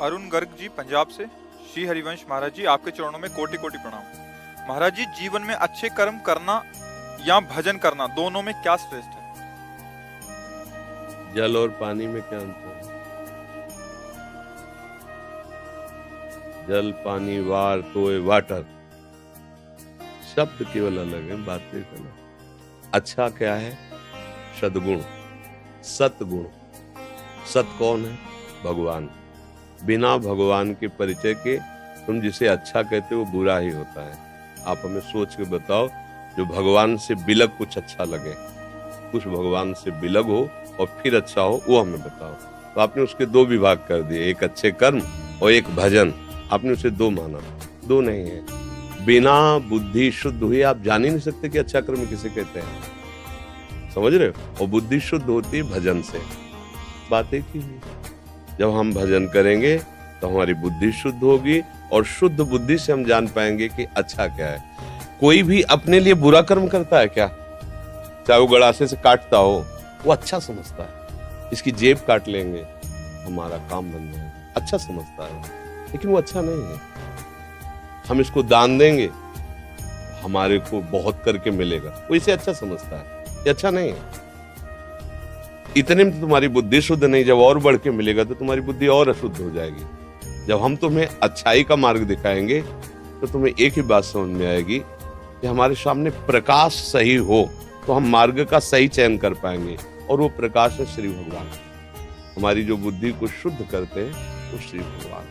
अरुण गर्ग जी पंजाब से। श्री हरिवंश महाराज जी, आपके चरणों में कोटि कोटि प्रणाम। महाराज जी, जीवन में अच्छे कर्म करना या भजन करना, दोनों में क्या श्रेष्ठ है? जल और पानी में क्या अंतर है? जल, पानी, वार, टोए, वाटर, शब्द केवल अलग है, बातें अलग। अच्छा क्या है? सद्गुण, सतगुण। सत कौन है? भगवान। बिना भगवान के परिचय के तुम जिसे अच्छा कहते हो वो बुरा ही होता है। आप हमें सोच के बताओ, जो भगवान से बिलग कुछ अच्छा लगे, कुछ भगवान से बिलग हो और फिर अच्छा हो, वो हमें बताओ। तो आपने उसके दो विभाग कर दिए, एक अच्छे कर्म और एक भजन। आपने उसे दो माना, दो नहीं है। बिना बुद्धि शुद्ध हुई आप जान ही नहीं सकते कि अच्छा कर्म किसे कहते हैं। समझ रहे हो? और बुद्धि शुद्ध होती है भजन से। बात एक ही हुई। जब हम भजन करेंगे तो हमारी बुद्धि शुद्ध होगी और शुद्ध बुद्धि से हम जान पाएंगे कि अच्छा क्या है। कोई भी अपने लिए बुरा कर्म करता है क्या? चाहे वो गड़ासे से काटता हो, वो अच्छा समझता है। इसकी जेब काट लेंगे, हमारा काम बन जाएगा, अच्छा समझता है, लेकिन वो अच्छा नहीं है। हम इसको दान देंगे, हमारे को बहुत करके मिलेगा, वो इसे अच्छा समझता है, ये अच्छा नहीं है। इतने में तो तुम्हारी बुद्धि शुद्ध नहीं, जब और बढ़ के मिलेगा तो तुम्हारी बुद्धि और अशुद्ध हो जाएगी। जब हम तुम्हें अच्छाई का मार्ग दिखाएंगे तो तुम्हें एक ही बात समझ में आएगी कि हमारे सामने प्रकाश सही हो तो हम मार्ग का सही चयन कर पाएंगे, और वो प्रकाश है श्री भगवान। हमारी जो बुद्धि को शुद्ध करते हैं वो श्री भगवान।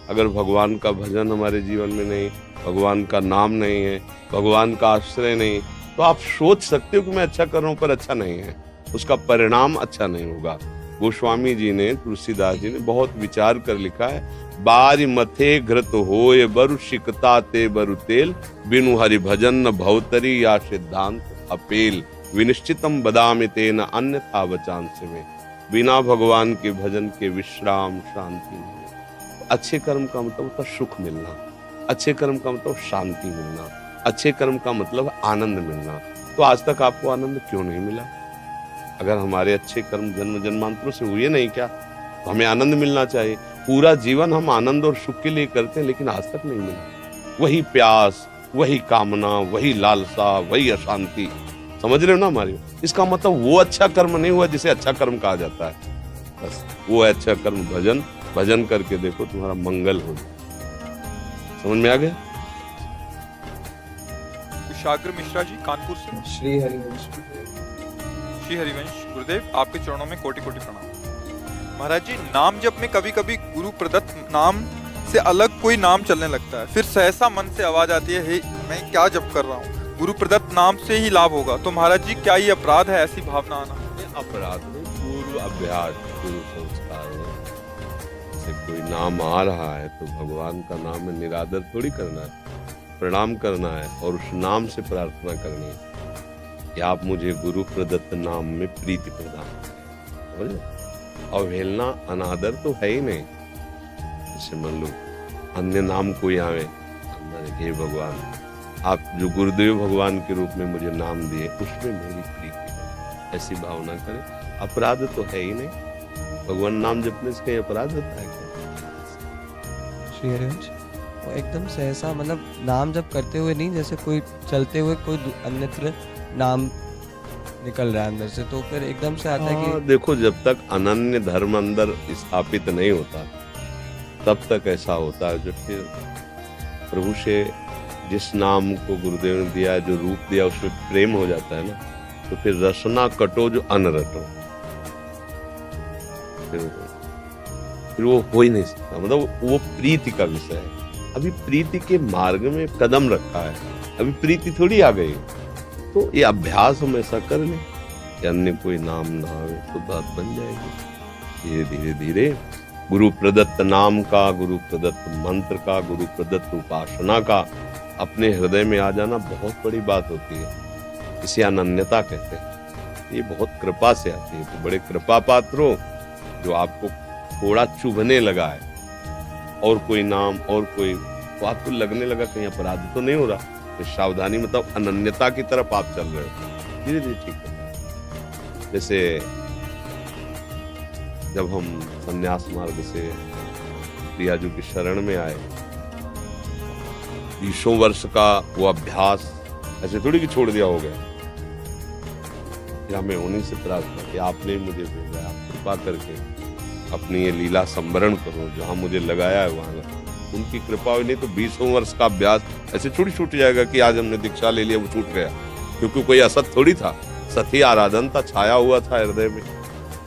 अगर भगवान का भजन हमारे जीवन में नहीं, भगवान का नाम नहीं है, भगवान का आश्रय नहीं, तो आप सोच सकते हो कि मैं अच्छा कर रहा हूं पर अच्छा नहीं है, उसका परिणाम अच्छा नहीं होगा। गोस्वामी जी ने, तुलसीदास जी ने बहुत विचार कर लिखा है, बारी मथे घृत होए बरु शिकता ते बरु तेल, बिनु हरि भजन न भवतरी या सिद्धांत अपेल, विनिश्चितम बदामि तेन अन्यथा वचांस में। बिना भगवान के भजन के विश्राम शांति नहीं। अच्छे कर्म का मतलब होता सुख मिलना, अच्छे कर्म का मतलब शांति मिलना, अच्छे कर्म का मतलब आनंद मिलना। तो आज तक आपको आनंद क्यों नहीं मिला? अगर हमारे अच्छे कर्म जन्म जन्मांतरों से हुए नहीं क्या, तो हमें आनंद मिलना चाहिए। पूरा जीवन हम आनंद और सुख के लिए करते हैं, लेकिन आज तक नहीं मिला। वही प्यास, वही कामना, वही लालसा, वही अशांति। समझ रहे हो ना हमारी? इसका मतलब वो अच्छा कर्म नहीं हुआ जिसे अच्छा कर्म कहा जाता है। बस वो अच्छा कर्म भजन, भजन करके देखो, तुम्हारा मंगल हो जाए। समझ में आ गया? कुशाग्र मिश्रा जी कानपुर से। श्री हरिवंश। श्री हरिवंश गुरुदेव, आपके चरणों में कोटि कोटि प्रणाम। महाराज जी, नाम जप में कभी कभी गुरु प्रदत्त नाम से अलग कोई नाम चलने लगता है, फिर सहसा मन से आवाज आती है, हे मैं क्या जप कर रहा हूँ, गुरु प्रदत्त नाम से ही लाभ होगा। तो महाराज जी, क्या ये अपराध है ऐसी भावना आना? अपराध नहीं, पूर्व अभ्यास, पूर्व संस्कार है। जैसे कोई नाम आ रहा है तो भगवान का नाम में निरादर थोड़ी करना है, प्रणाम करना है और उस नाम से प्रार्थना करनी है कि आप मुझे गुरु प्रदत्त नाम में प्रीति प्रदान करें। अवहेलना, अनादर तो है ही नहीं। जैसे मान लो अन्य नाम कोई आवे, हे भगवान, आप जो गुरुदेव भगवान के रूप में मुझे नाम दिए उसमें मेरी प्रीति, ऐसी भावना करें। अपराध तो है ही नहीं। भगवान नाम जपने से कहीं अपराध होता है क्या? श्री हरिवंश, वो एकदम सहसा, मतलब नाम जप करते हुए नहीं, जैसे कोई चलते हुए कोई अन्यत्र नाम निकल रहा है अंदर से, तो फिर एकदम से आता है कि देखो, जब तक अनन्य धर्म अंदर स्थापित नहीं होता तब तक ऐसा होता है। जब फिर प्रभु से जिस नाम को गुरुदेव ने दिया, जो रूप दिया, उसमें प्रेम हो जाता है ना, तो फिर रसना कटो जो अन रटो, फिर वो हो ही नहीं सकता। मतलब वो प्रीति का विषय है। अभी प्रीति के मार्ग में कदम रखा है, अभी प्रीति थोड़ी आ गई। तो ये अभ्यास हम ऐसा कर लें कि अन्य कोई नाम ना आवे तो बात बन जाएगी। धीरे धीरे धीरे गुरु प्रदत्त नाम का, गुरु प्रदत्त मंत्र का, गुरु प्रदत्त उपासना का अपने हृदय में आ जाना बहुत बड़ी बात होती है। इसे अनन्यता कहते हैं। ये बहुत कृपा से आती है। तो बड़े कृपा पात्र हो, जो आपको थोड़ा चुभने लगा है और कोई नाम और कोई, तो आपको लगने लगा कहीं अपराध तो नहीं हो रहा, तो सावधानी, मतलब अनन्यता की तरफ आप चल रहे हो। धीरे धीरे ठीक होता है। जैसे जब हम संन्यास मार्ग से प्रिया जी की शरण में आए, 20 वर्ष का वो अभ्यास ऐसे थोड़ी कि छोड़ दिया हो गया। या मैं उन्हीं से प्रार्थना कि आपने मुझे भेजा, आप कृपा करके अपनी ये लीला संवरण करो, जहां मुझे लगाया है वहां लगा। उनकी कृपा हुई, नहीं तो 20 वर्ष का अभ्यास ऐसे थोड़ी छूट जाएगा कि आज हमने दीक्षा ले लिया वो छूट गया, क्योंकि कोई असत थोड़ी था, सती आराधन था, छाया हुआ था हृदय में।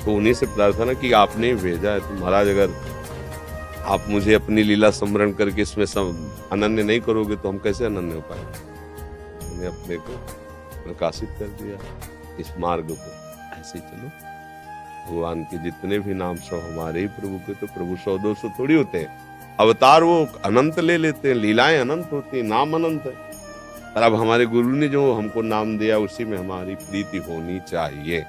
तो उन्हीं से प्रार्थना कि आपने भेजा है, तो महाराज अगर आप मुझे अपनी लीला संवरण करके इसमें अनन्य नहीं करोगे तो हम कैसे अनन्य हो पाएंगे। हमने अपने को प्रकाशित कर दिया इस मार्ग को। ऐसे चलो, भगवान के जितने भी नाम सब हमारे ही प्रभु के, तो प्रभु 100-200 थोड़ी होते हैं, अवतार वो अनंत ले लेते हैं, लीलाएं अनंत होती हैं, नाम अनंत है। पर अब हमारे गुरु ने जो हमको नाम दिया उसी में हमारी प्रीति होनी चाहिए।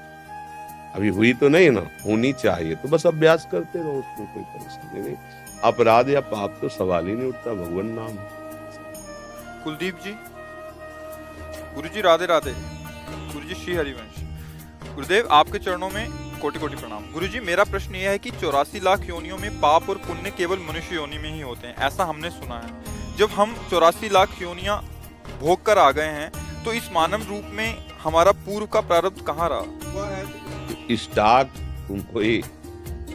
अभी हुई तो नहीं ना, होनी चाहिए, तो बस अभ्यास करते रहो, उसमें कोई परेशानी नहीं। अपराध या पाप तो सवाल ही नहीं उठता, भगवान नाम। कुलदीप जी, गुरु जी राधे राधे। गुरु जी श्री हरिवंश। गुरुदेव आपके चरणों में कोटि कोटि प्रणाम। गुरु जी मेरा प्रश्न यह है कि 84 लाख योनियों में पाप और पुण्य केवल मनुष्य योनि में ही होते हैं, ऐसा हमने सुना है। जब हम 84 लाख योनियां भोग कर आ गए हैं, तो इस मानव रूप में हमारा पूर्व का प्रारब्ध कहाँ रहा? स्टॉक तुम कोई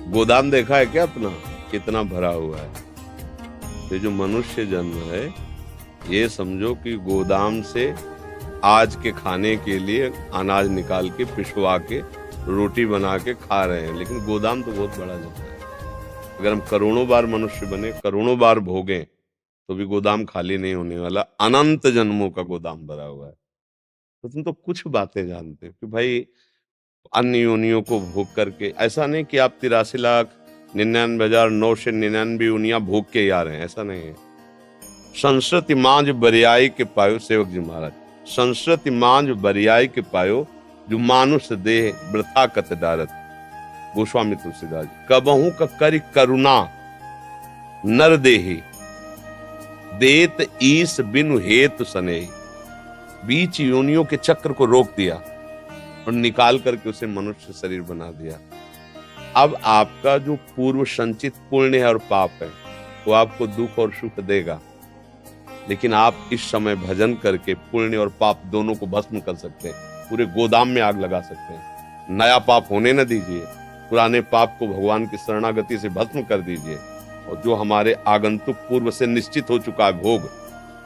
गोदाम देखा है क्या अपना, कितना भरा हुआ है? ये जो मनुष्य जन्म है, ये समझो कि गोदाम से आज के खाने के लिए अनाज निकाल के पिसवा के रोटी बना के खा रहे हैं, लेकिन गोदाम तो बहुत बड़ा जगह है। अगर हम करोड़ों बार मनुष्य बने, करोड़ों बार भोगें, तो भी गोदाम खाली नहीं होने वाला। अनंत जन्मों का गोदाम भरा हुआ है। तो तुम तो कुछ बातें जानते हो कि भाई अन्य योनियों को भोग करके, ऐसा नहीं कि आप 83,99,999 योनियां भोग के ही आ रहे हैं, ऐसा नहीं है। संस्कृति मांझ बरियाई के पायो, सेवक जी महाराज, संस्कृति मांझ बरियाई के पायो, जो मानुष देह वृथा कत डारत। गोस्वामी तुलसीदास जी, कबहू का करि करुणा नर देहि, देत ईस बिनु हेतु सनेहि। बीच योनियों के चक्र को रोक दिया और निकाल करके उसे मनुष्य शरीर बना दिया। अब आपका जो पूर्व संचित पुण्य है और पाप है, वो आपको दुख और सुख देगा, लेकिन आप इस समय भजन करके पुण्य और पाप दोनों को भस्म कर सकते हैं, पूरे गोदाम में आग लगा सकते हैं। नया पाप होने न दीजिए, पुराने पाप को भगवान की शरणागति से भस्म कर दीजिए, और जो हमारे आगंतुक पूर्व से निश्चित हो चुका है भोग,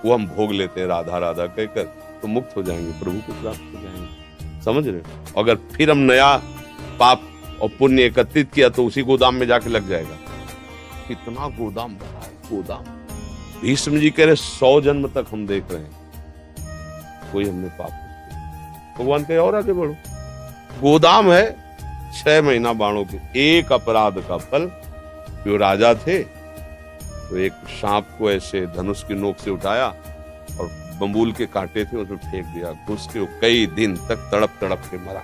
वो हम भोग लेते हैं राधा राधा कहकर, तो मुक्त हो जाएंगे, प्रभु को प्राप्त हो जाएंगे। समझ रहे हो? अगर फिर हम नया पाप और पुण्य एकत्रित किया तो उसी गोदाम में जाके लग जाएगा। कितना गोदाम भरा है, गोदाम। भीष्म जी कह रहे 100 जन्म तक हम देख रहे हैं, कोई हमने पाप नहीं किया। भगवान कहे और आगे बढ़ो, गोदाम है 6 महीना बाणों के। एक अपराध का फल, जो राजा थे तो एक सांप को ऐसे धनुष की नोक से उठाया और बंबूल के कांटे थे उसमें फेंक दिया, घुस के कई दिन तक तड़प तड़प के मरा।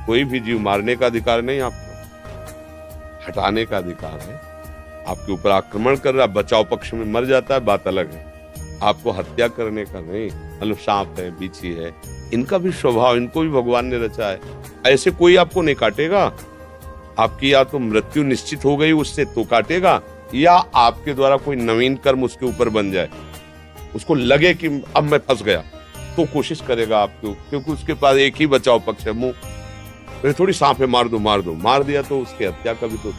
कोई भी जीव मारने का अधिकार नहीं आपको, हटाने का अधिकार है। आपके ऊपर आक्रमण कर रहा, बचाव पक्ष में मर जाता है, बात अलग है। आपको हत्या करने का नहीं। मतलब सांप है, बिच्छी है, इनका भी स्वभाव, इनको भी भगवान ने रचा है। ऐसे कोई आपको नहीं काटेगा। आपकी या तो मृत्यु निश्चित हो गई उससे तो काटेगा, या आपके द्वारा कोई नवीन कर्म उसके ऊपर बन जाए, उसको लगे कि अब मैं फंस गया, तो कोशिश करेगा आपको, क्योंकि उसके पास एक ही बचाव पक्ष है, मुंह। तो थोड़ी सांप है, मार दो मार दो, मार दिया तो उसकी हत्या का भी तो।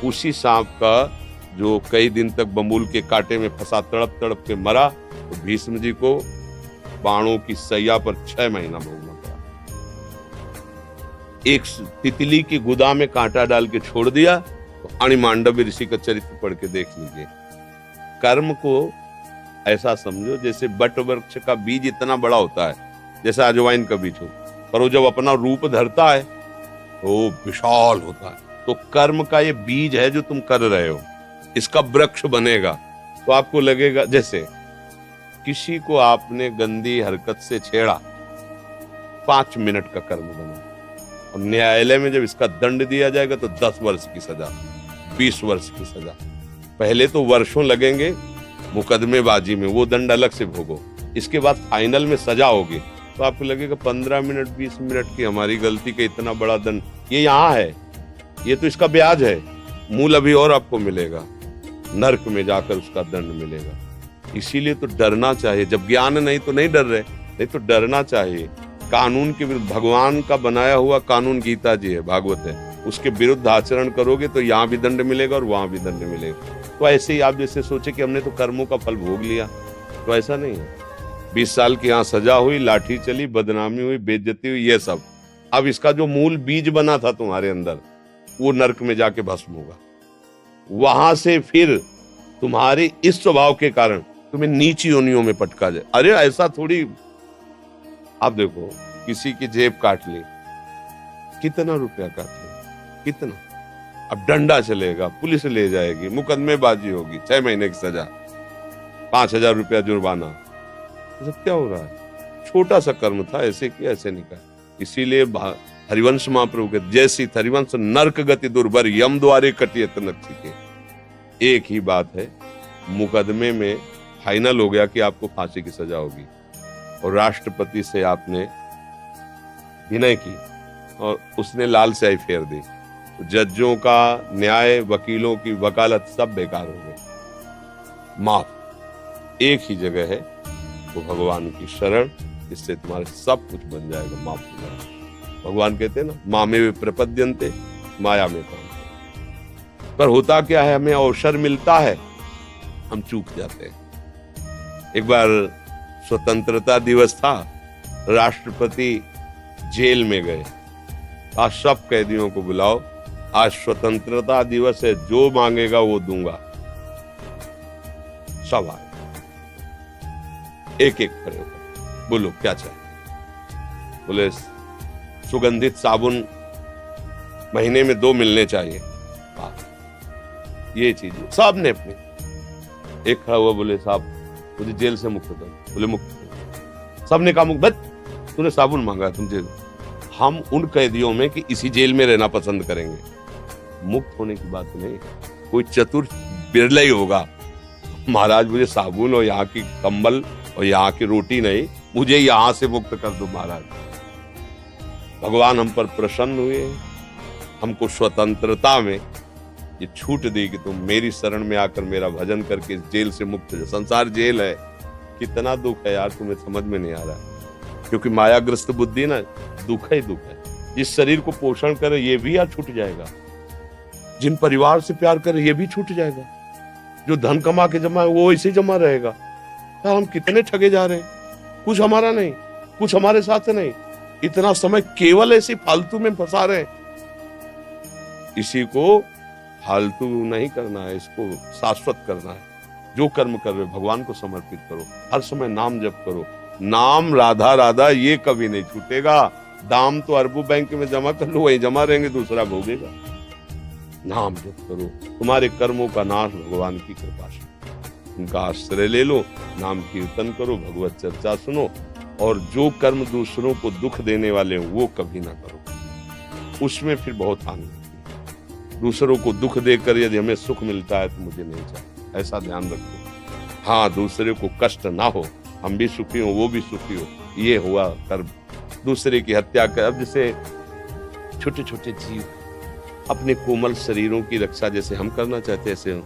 उसी सांप का जो कई दिन तक बंबूल के कांटे में फंसा तड़प तड़प के मरा, तो भीष्म जी को बाणों की सैया पर 6 महीना भोगना पड़ा। एक तितली की गुदा में कांटा डाल के छोड़ दिया, तो अणिमांडव्य ऋषि का चरित्र पढ़ के देख लीजिए। कर्म को ऐसा समझो जैसे बट वृक्ष का बीज इतना बड़ा होता है, जैसे अजवाइन का बीज हो, पर वो जब अपना रूप धरता है तो विशाल होता है। तो कर्म का ये बीज है जो तुम कर रहे हो, इसका वृक्ष बनेगा। तो आपको लगेगा जैसे किसी को आपने गंदी हरकत से छेड़ा, 5 मिनट का कर्म बना, और न्यायालय में जब इसका दंड दिया जाएगा तो 10 वर्ष की सजा, 20 वर्ष की सजा। पहले तो वर्षों लगेंगे मुकदमेबाजी में, वो दंड अलग से भोगो। इसके बाद फाइनल में सजा होगी, तो आपको लगेगा 15 मिनट 20 मिनट की हमारी गलती का इतना बड़ा दंड, ये यहाँ है, ये तो इसका ब्याज है, मूल अभी और आपको मिलेगा। नरक में जाकर उसका दंड मिलेगा। इसीलिए तो डरना चाहिए। जब ज्ञान नहीं तो नहीं डर रहे, नहीं तो डरना चाहिए। कानून के विरुद्ध, भगवान का बनाया हुआ कानून गीता जी है, भागवत है, उसके विरुद्ध आचरण करोगे तो यहाँ भी दंड मिलेगा और वहां भी दंड मिलेगा। तो ऐसे ही आप जैसे सोचे कि हमने तो कर्मों का फल भोग लिया, तो ऐसा नहीं है। 20 साल की यहाँ सजा हुई, लाठी चली, बदनामी हुई, बेइज्जती हुई, ये सब। अब इसका जो मूल बीज बना था तुम्हारे अंदर, वो नरक में जाके भस्म होगा। वहां से फिर तुम्हारे इस स्वभाव के कारण तुम्हें नीच योनियों में पटका जाए। अरे ऐसा थोड़ी, आप देखो किसी की जेब काट ली, कितना रुपया काट ली, कितना, अब डंडा चलेगा, पुलिस ले जाएगी, मुकदमेबाजी होगी, 6 महीने की सजा, 5,000 रुपया जुर्माना। तो सब क्या हो रहा है? छोटा सा कर्म था, ऐसे किया ऐसे निकाल। इसीलिए हरिवंश महाप्रभु के जैसी हरिवंश नरक गति दुर्भर यम द्वारे कटियत नक्षिके। एक ही बात है, मुकदमे में फाइनल हो गया कि आपको फांसी की सजा होगी और राष्ट्रपति से आपने विनय की और उसने लाल स्याही फेर दी, तो जजों का न्याय, वकीलों की वकालत सब बेकार हो गई। माफ एक ही जगह है, वो भगवान की शरण, इससे तुम्हारे सब कुछ बन जाएगा, माफ हो जाएगा। भगवान कहते हैं ना, मामे प्रपद्यन्ते माया में पाते। पर होता क्या है, हमें अवसर मिलता है, हम चूक जाते हैं। एक बार स्वतंत्रता दिवस था, राष्ट्रपति जेल में गए, आज सब कैदियों को बुलाओ, आज स्वतंत्रता दिवस है, जो मांगेगा वो दूंगा। सब आए, एक एक खड़े होकर, बोलो क्या चाहिए? बोले सुगंधित साबुन महीने में 2 मिलने चाहिए। ये चीज साहब ने अपनी, एक खड़ा हुआ, बोले साहब मुझे जेल से मुक्त कर। बोले मुक्त? सब ने कहा मुक्त? बस तूने साबुन मांगा, तुम जेल। हम उन कैदियों में कि इसी जेल में रहना पसंद करेंगे, मुक्त होने की बात नहीं। कोई चतुर बिरला ही होगा, महाराज मुझे साबुन और यहाँ की कंबल और यहाँ की रोटी नहीं, मुझे यहाँ से मुक्त कर दो महाराज। भगवान हम पर प्रसन्न हुए, हमको स्वतंत्रता में ये छूट दी कि तुम मेरी शरण में आकर मेरा भजन करके इस जेल से मुक्त हो। संसार जेल है, कितना दुख है यार, तुम्हें समझ में नहीं आ रहा, क्योंकि मायाग्रस्त बुद्धि ना, दुख है दुख है। जिस शरीर को पोषण करे ये भी यार छूट जाएगा, जिन परिवार से प्यार करे ये भी छूट जाएगा, जो धन कमा के जमा है वो ऐसे जमा रहेगा। यार हम कितने ठगे जा रहे हैं, कुछ हमारा नहीं, कुछ हमारे साथ नहीं, इतना समय केवल ऐसे फालतू में फंसा रहे हैं। इसी को फालतू नहीं करना है, इसको शाश्वत करना है। जो कर्म कर रहे हो भगवान को समर्पित करो, हर समय नाम जप करो। नाम राधा राधा ये कभी नहीं छूटेगा। दाम तो अरबों बैंक में जमा कर लो, वही जमा रहेंगे, दूसरा भोगेगा। नाम जप करो, तुम्हारे कर्मों का नाश भगवान की कृपा से। उनका आश्रय ले लो, नाम कीर्तन करो, भगवत चर्चा सुनो, और जो कर्म दूसरों को दुख देने वाले हैं वो कभी ना करो, उसमें फिर बहुत हानि होती है। दूसरों को दुख देकर यदि हमें सुख मिलता है तो मुझे नहीं चाहिए, ऐसा ध्यान रखो। हाँ, दूसरे को कष्ट ना हो, हम भी सुखी हो वो भी सुखी हो, ये हुआ कर्म। दूसरे की हत्या कर, अब जैसे छोटे छोटे जीव अपने कोमल शरीरों की रक्षा जैसे हम करना चाहते हैं, ऐसे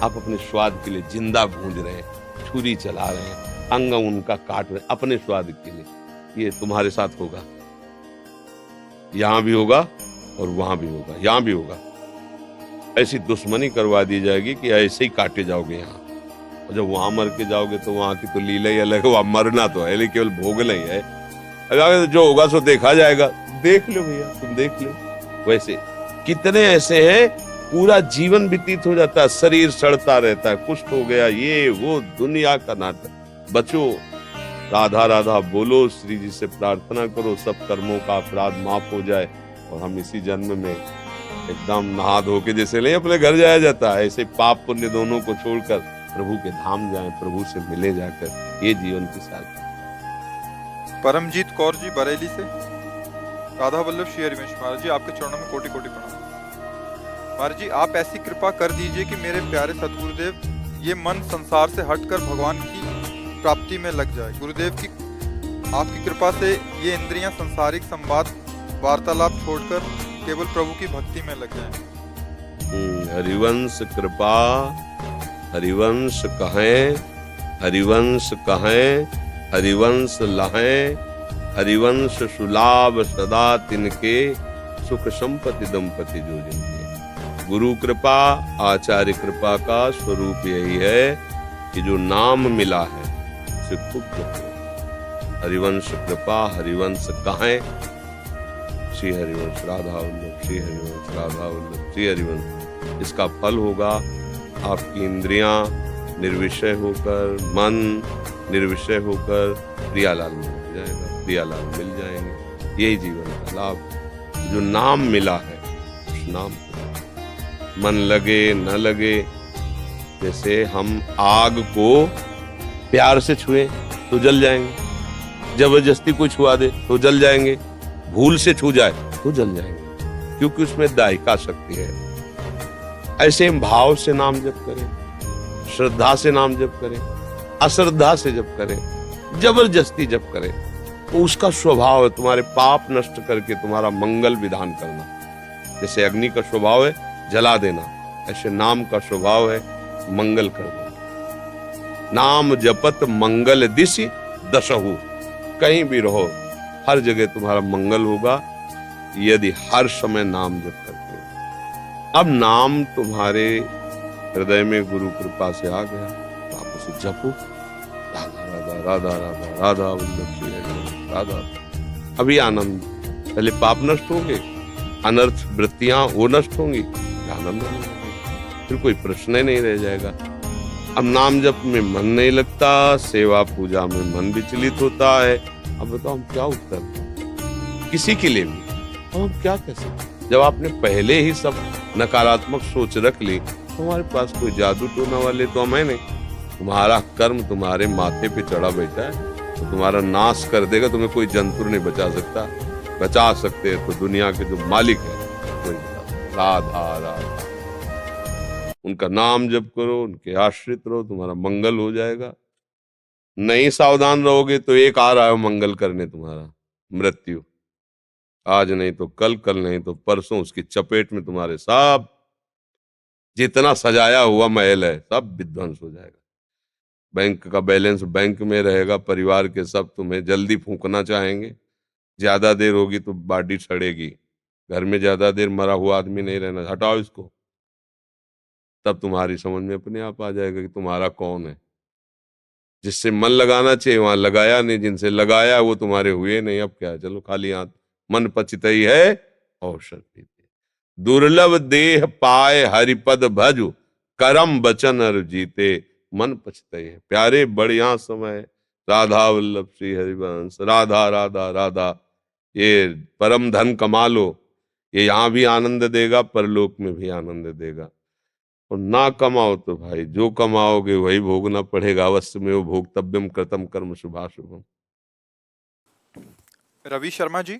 आप अपने स्वाद के लिए जिंदा भूंज रहे हैं, छुरी चला रहे हैं, अंग उनका काट रहे अपने स्वाद के लिए। ये तुम्हारे साथ होगा, यहां भी होगा और वहां भी होगा, यहां भी होगा। ऐसी दुश्मनी करवा दी जाएगी कि ऐसे ही काटे जाओगे यहाँ, और जब वहां मर के जाओगे तो वहां की तो लीला ही अलग है। वहां मरना तो है लेकिन केवल भोगना ही है। अगर जो होगा सो देखा जाएगा, देख लो भैया, तुम देख लो। वैसे कितने ऐसे हैं, पूरा जीवन व्यतीत हो जाता है, शरीर सड़ता रहता है, कुष्ठ हो गया, ये वो दुनिया का नाटक। बचो, राधा राधा बोलो, श्री जी से प्रार्थना करो, सब कर्मों का अपराध माफ हो जाए और हम इसी जन्म में एकदम नहा धो के जैसे नहीं अपने घर जाया जाता है, ऐसे पाप पुण्य दोनों को छोड़कर प्रभु के धाम जाएं, प्रभु से मिले जाकर। ये जीवन की साधना। परमजीत कौर जी बरेली से, राधा वल्लभ श्री हरिवंश महाराज जी, आपके चरणों में कोटि कोटि प्रणाम। महाराज जी, आप ऐसी कृपा कर दीजिए कि मेरे प्यारे सतगुरुदेव ये मन संसार से हटकर भगवान की प्राप्ति में लग जाए। गुरुदेव की आपकी कृपा से ये इंद्रियां सांसारिक संवाद वार्तालाप छोड़कर केवल प्रभु की भक्ति में लग जाएं। हरिवंश कृपा हरिवंश कहें, हरिवंश कहें, हरिवंश लहें, हरिवंश सुलाभ सदा तिनके, सुख संपत्ति दंपति जो जिनके। गुरु कृपा, आचार्य कृपा का स्वरूप यही है कि जो नाम मिला है उसे खूब जपो। हरिवंश कृपा, हरिवंश कहें, श्री हरिवंश राधा वल्लभ, श्री हरिवंश राधा वल्लभ, श्री हरिवंश। इसका फल होगा आपकी इंद्रियां निर्विषय होकर, मन निर्विषय होकर प्रियालाल मिल जाएगा, प्रियालाल मिल जाएंगे। यही जीवन का लाभ। जो नाम मिला है उस नाम को मन लगे न लगे, जैसे हम आग को प्यार से छुए तो जल जाएंगे, जबरदस्ती कोई छुआ दे तो जल जाएंगे, भूल से छू जाए तो जल जाएंगे, क्योंकि उसमें दायिका शक्ति है। ऐसे हम भाव से नाम जप करें, श्रद्धा से नाम जप करें, अश्रद्धा से जप करें, जबरदस्ती जप करें, तो उसका स्वभाव है तुम्हारे पाप नष्ट करके तुम्हारा मंगल विधान करना। जैसे अग्नि का स्वभाव है जला देना, ऐसे नाम का स्वभाव है मंगल कर देना। नाम जपत मंगल दिशि दशहु, कहीं भी रहो हर जगह तुम्हारा मंगल होगा यदि हर समय नाम जप करते हो। अब नाम तुम्हारे हृदय में गुरु कृपा से आ गया तो आप उसे जपो, राधा राधा राधा राधा राधा वल्लभ श्री हरि राधा। अभी आनंद, पहले पाप नष्ट होंगे, अनर्थ वृत्तियां वो नष्ट होंगी, आनंद होगा, फिर कोई प्रश्न ही नहीं रह जाएगा। अब नाम जप में मन नहीं लगता, सेवा पूजा में मन विचलित होता है। अब बताओ हम क्या उत्तर दें किसी के लिए भी, अब हम क्या कह सकते। जब आपने पहले ही सब नकारात्मक सोच रख ली तो हमारे पास कोई जादू टोना वाले तो हम है नहीं। तुम्हारा कर्म तुम्हारे माथे पे चढ़ा बैठा है तो तुम्हारा नाश कर देगा, तुम्हें कोई जंतु नहीं बचा सकता। बचा सकते हैं तो दुनिया के जो मालिक है कोई राधा राधा, उनका नाम जप करो, उनके आश्रित रहो, तुम्हारा मंगल हो जाएगा। नहीं सावधान रहोगे तो एक आ रहा है मंगल करने, तुम्हारा मृत्यु। आज नहीं तो कल, कल नहीं तो परसों उसकी चपेट में तुम्हारे सब जितना सजाया हुआ महल है सब विध्वंस हो जाएगा। बैंक का बैलेंस बैंक में रहेगा, परिवार के सब तुम्हें जल्दी फूंकना चाहेंगे, ज्यादा देर होगी तो बॉडी सड़ेगी। घर में ज्यादा देर मरा हुआ आदमी नहीं रहना, हटाओ इसको, तब तुम्हारी समझ में अपने आप आ जाएगा कि तुम्हारा कौन है। जिससे मन लगाना चाहिए वहां लगाया नहीं, जिनसे लगाया वो तुम्हारे हुए नहीं। अब क्या, चलो खाली हाथ, मन पचितई है औषध पीते। दुर्लभ देह पाए हरिपद भजु, करम बचन अर जीते, मन पछतई है। प्यारे बढ़िया समय, राधा वल्लभ श्री हरिवंश, राधा राधा राधा, ये परम धन कमा लो, ये यहाँ भी आनंद देगा, परलोक में भी आनंद देगा। और ना कमाओ तो भाई जो कमाओगे वही भोगना पड़ेगा, अवश्य में वो भोक्तव्यम कृतम कर्म शुभाशुभम। रवि शर्मा जी,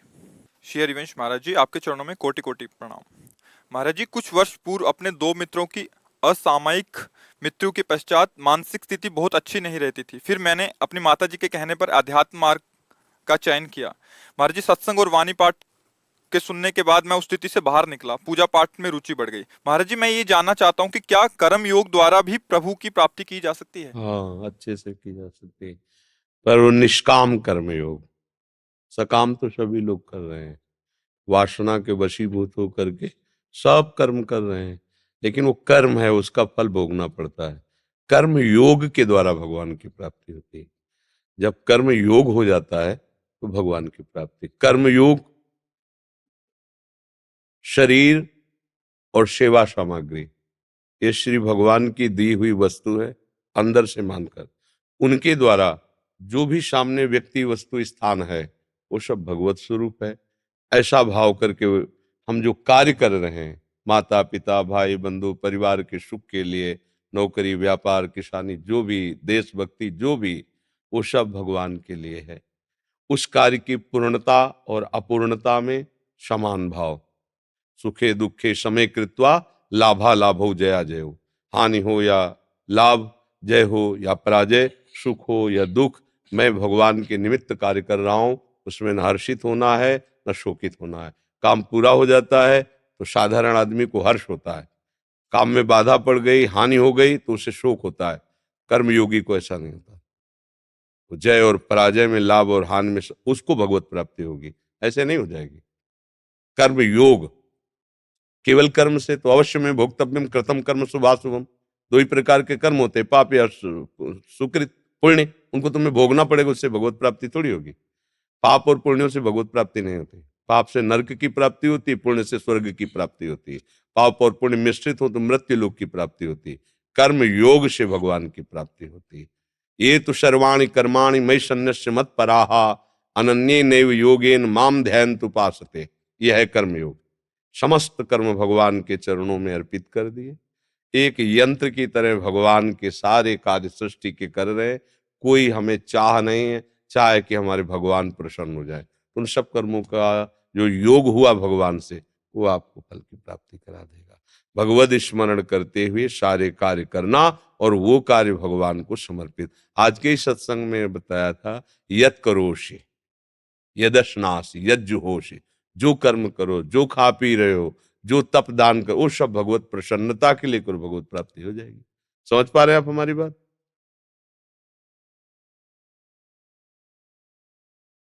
श्री हरिवंश महाराज जी, आपके चरणों में कोटि कोटि प्रणाम। महाराज जी, कुछ वर्ष पूर्व अपने दो मित्रों की असामयिक मृत्यु के पश्चात मानसिक स्थिति बहुत अच्छी नहीं रहती थी। फिर मैंने अपनी माता जी के कहने पर अध्यात्म मार्ग का चयन किया। महाराज जी, सत्संग और वाणी पाठ के सुनने के बाद मैं उस स्थिति से बाहर निकला, पूजा पाठ में रुचि बढ़ गई। महाराज जी, मैं ये जानना चाहता हूँ कि क्या कर्म योग द्वारा भी प्रभु की प्राप्ति की जा सकती है? हाँ, अच्छे से की जा सकती है, पर वो निष्काम कर्म योग। सकाम तो सभी लोग कर रहे हैं, वासना के वशीभूत होकर के सब कर्म कर रहे हैं, लेकिन वो कर्म है उसका फल भोगना पड़ता है। कर्म योग के द्वारा भगवान की प्राप्ति होती है। जब कर्म योग हो जाता है तो भगवान की प्राप्ति। कर्म योग शरीर और सेवा सामग्री, ये श्री भगवान की दी हुई वस्तु है, अंदर से मानकर उनके द्वारा जो भी सामने व्यक्ति वस्तु स्थान है वो सब भगवत स्वरूप है। ऐसा भाव करके हम जो कार्य कर रहे हैं, माता पिता भाई बंधु परिवार के सुख के लिए, नौकरी व्यापार किसानी जो भी, देशभक्ति जो भी, वो सब भगवान के लिए है। उस कार्य की पूर्णता और अपूर्णता में समान भाव, सुखे दुखे समय कृत्वा लाभा लाभो जया जयो, हानि हो या लाभ, जय हो या पराजय, सुख हो या दुख, मैं भगवान के निमित्त कार्य कर रहा हूं, उसमें न हर्षित होना है न शोकित होना है। काम पूरा हो जाता है तो साधारण आदमी को हर्ष होता है, काम में बाधा पड़ गई, हानि हो गई तो उसे शोक होता है। कर्मयोगी को ऐसा नहीं होता। तो जय और पराजय में, लाभ और हानि में उसको भगवत प्राप्ति होगी, ऐसे नहीं हो जाएगी। कर्म योग, केवल कर्म से तो अवश्य में भोक्तव्यम कृतम कर्म शुभाशुभम, दो ही प्रकार के कर्म होते हैं, पाप या सुकृत पुण्य, उनको तुम्हें भोगना पड़ेगा, उससे भगवत प्राप्ति थोड़ी होगी। पाप और पुण्यों से भगवत प्राप्ति नहीं होती। पाप से नरक की प्राप्ति होती है, पुण्य से स्वर्ग की प्राप्ति होती है। पाप और पुण्य मिश्रित हो तो मृत्यु लोक की प्राप्ति होती है। कर्म योग से भगवान की प्राप्ति होती है। ये तो सर्वाणि कर्माणि मयि सन्न्यस्य मत्पराः अनन्येनैव योगेन माम ध्यायन्तु उपासते। यह है कर्म योग। समस्त कर्म भगवान के चरणों में अर्पित कर दिए, एक यंत्र की तरह भगवान के सारे कार्य सृष्टि के कर रहे। कोई हमें चाह नहीं है, चाहे कि हमारे भगवान प्रसन्न हो जाए। उन सब कर्मों का जो योग हुआ भगवान से, वो आपको फल की प्राप्ति करा देगा। भगवद स्मरण करते हुए सारे कार्य करना और वो कार्य भगवान को समर्पित। आज के इस सत्संग में बताया था, यत करोषि यदश्नासि यज्जुहोषि, जो कर्म करो, जो खा पी रहे हो, जो तप दान करो, वो सब भगवत प्रसन्नता के लिए करो, भगवत प्राप्ति हो जाएगी। समझ पा रहे हैं आप हमारी बात?